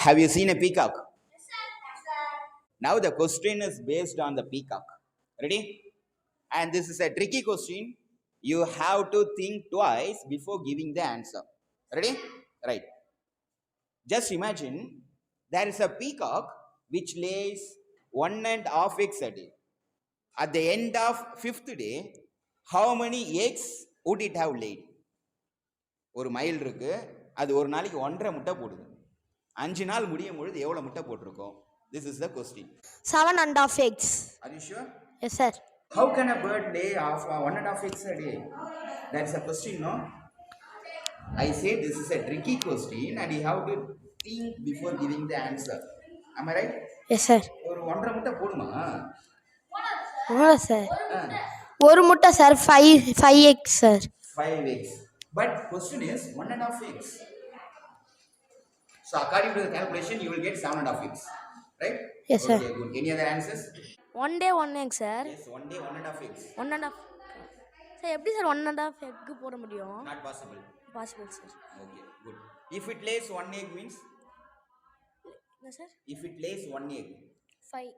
Have you seen a peacock? Now the question is based on the peacock. Ready? And this is a tricky question. You have to think twice before giving the answer. Ready? Right. Just imagine there is a peacock which lays 1.5 eggs a day. At the end of 5th day, how many eggs would it have laid? ஒரு மயில் இருக்கு, அது ஒரு நாளைக்கு 1.5 முட்டை போடுது. 5 நாள் முடியும் பொழுது எவ்வளவு முட்டை போட்டிருக்கும்? This is the question. 7.5 eggs. Are you sure? Yes, sir. How can a bird lay 1.5 eggs a day? That's a question, no? I say this is a tricky question and you have to think before giving the answer. Am I right? Yes, sir. ஒரு 1.5 முட்டை போடுமா? Sir ஒரு முட்டை sir 5 eggs sir. 5 eggs. But question is 1.5 eggs. So according to the calculation, you will get 7.5 eggs, right? Yes, sir. Okay, good. Any other answers? One day 1 egg sir. Yes, one day 1.5 eggs. 1.5 sir எப்படி sir 1.5 egg போட முடியும்? Not possible. Possible sir. Okay, good. If it lays 1 egg means? என்ன sir? If it lays 1 egg. 5.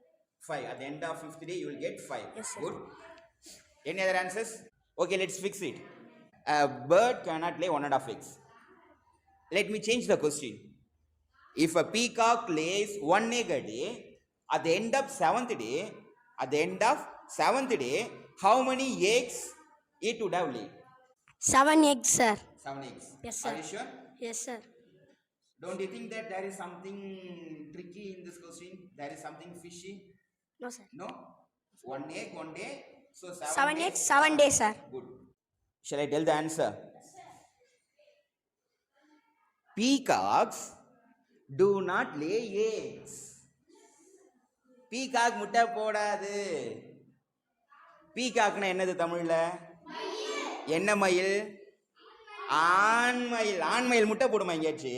5. At the end of 5th day, you will get 5. Yes, sir. Good. Any other answers? Okay, let's fix it. A bird cannot lay 1.5 eggs. Let me change the question. If a peacock lays 1 egg a day, at the end of 7th day, how many eggs it would have laid? 7 eggs sir. 7 eggs. Yes, sir. Are you sure? Yes, sir. Don't you think that there is something tricky in this question? There is something fishy? No, sir. No? 1 egg, 1 day. So 7 eggs, 7 days, sir. Good. Shall I tell the answer? Peacocks do not lay eggs. Peacock முட்டை போடாது. Peacockனா என்னது தமிழ்ல? என்ன மயில்? ஆண்மயில். ஆண்மயில் முட்டை போடுமா எங்கேயாச்சு?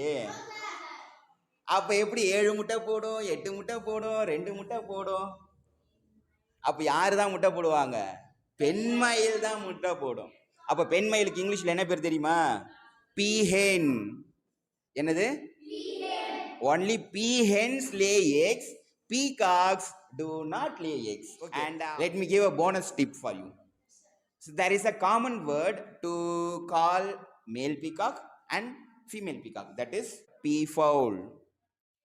அப்ப எப்படி 7 முட்டை போடும், 8 முட்டை போடும், 2 முட்டை போடும்? அப்ப யாரு தான் முட்டை போடுவாங்க? பெண்மயில் தான் முட்டை போடும். அப்ப பெண்மயிலுக்கு இங்கிலீஷ்ல என்ன பேர் தெரியுமா? Peahen. என்னது? Only peahens lay eggs. Peacocks do not lay eggs. Okay. And let me give a bonus tip for you. So there is a common word to call male peacock and female peacock. That is peafowl.